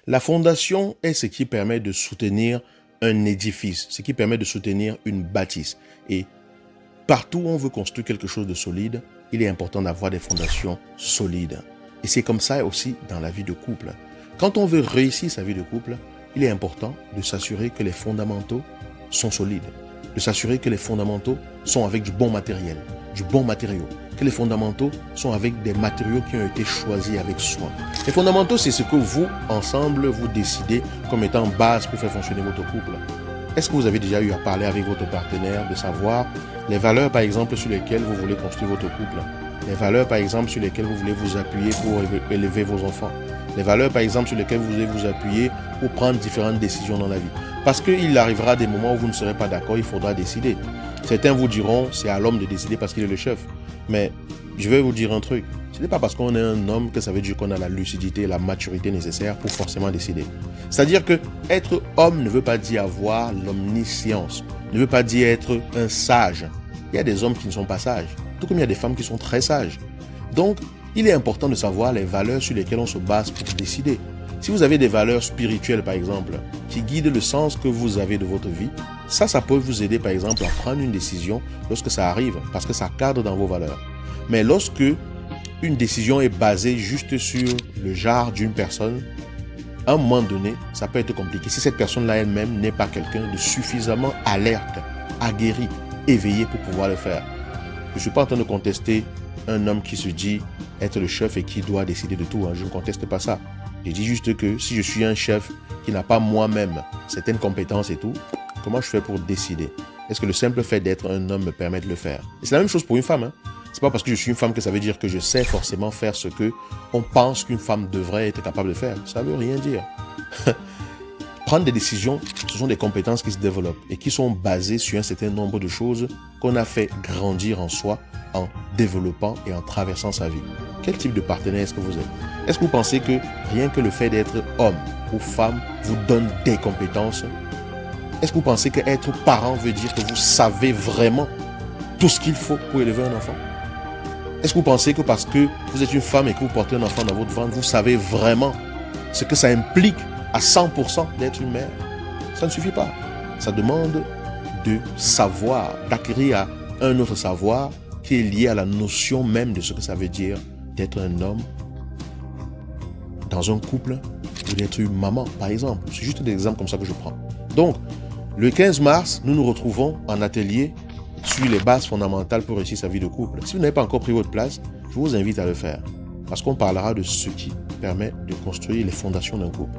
La fondation est ce qui permet de soutenir un édifice, ce qui permet de soutenir une bâtisse. Et partout où on veut construire quelque chose de solide, il est important d'avoir des fondations solides. Et c'est comme ça aussi dans la vie de couple. Quand on veut réussir sa vie de couple, il est important de s'assurer que les fondamentaux sont solides, de s'assurer que les fondamentaux sont avec du bon matériel, du bon matériau, que les fondamentaux sont avec des matériaux qui ont été choisis avec soin. Les fondamentaux, c'est ce que vous, ensemble, vous décidez comme étant base pour faire fonctionner votre couple. Est-ce que vous avez déjà eu à parler avec votre partenaire de savoir les valeurs, par exemple, sur lesquelles vous voulez construire votre couple? Les valeurs, par exemple, sur lesquelles vous voulez vous appuyer pour élever vos enfants? Les valeurs, par exemple, sur lesquelles vous voulez vous appuyer pour prendre différentes décisions dans la vie? Parce qu'il arrivera des moments où vous ne serez pas d'accord, il faudra décider. Certains vous diront, c'est à l'homme de décider parce qu'il est le chef. Mais je vais vous dire un truc. Ce n'est pas parce qu'on est un homme que ça veut dire qu'on a la lucidité et la maturité nécessaires pour forcément décider. C'est-à-dire que être homme ne veut pas dire avoir l'omniscience, ne veut pas dire être un sage. Il y a des hommes qui ne sont pas sages, tout comme il y a des femmes qui sont très sages. Donc, il est important de savoir les valeurs sur lesquelles on se base pour décider. Si vous avez des valeurs spirituelles, par exemple, qui guident le sens que vous avez de votre vie, ça peut vous aider, par exemple, à prendre une décision lorsque ça arrive, parce que ça cadre dans vos valeurs. Mais lorsque une décision est basée juste sur le genre d'une personne, à un moment donné, ça peut être compliqué. Si cette personne-là elle-même n'est pas quelqu'un de suffisamment alerte, aguerri, éveillé pour pouvoir le faire. Je ne suis pas en train de contester un homme qui se dit être le chef et qui doit décider de tout. Je ne conteste pas ça. Je dis juste que si je suis un chef qui n'a pas moi-même certaines compétences et tout, comment je fais pour décider? Est-ce que le simple fait d'être un homme me permet de le faire? Et c'est la même chose pour une femme. C'est pas parce que je suis une femme que ça veut dire que je sais forcément faire ce que on pense qu'une femme devrait être capable de faire. Ça veut rien dire. Prendre des décisions, ce sont des compétences qui se développent et qui sont basées sur un certain nombre de choses qu'on a fait grandir en soi en développant et en traversant sa vie. Quel type de partenaire est-ce que vous êtes? Est-ce que vous pensez que rien que le fait d'être homme ou femme vous donne des compétences? Est-ce que vous pensez qu'être parent veut dire que vous savez vraiment tout ce qu'il faut pour élever un enfant? Est-ce que vous pensez que parce que vous êtes une femme et que vous portez un enfant dans votre ventre, vous savez vraiment ce que ça implique à 100% d'être une mère? Ça ne suffit pas. Ça demande de savoir, d'acquérir un autre savoir qui est lié à la notion même de ce que ça veut dire d'être un homme dans un couple ou d'être une maman, par exemple. C'est juste des exemples comme ça que je prends. Donc, le 15 mars, nous nous retrouvons en atelier sur les bases fondamentales pour réussir sa vie de couple. Si vous n'avez pas encore pris votre place, je vous invite à le faire. Parce qu'on parlera de ce qui permet de construire les fondations d'un couple.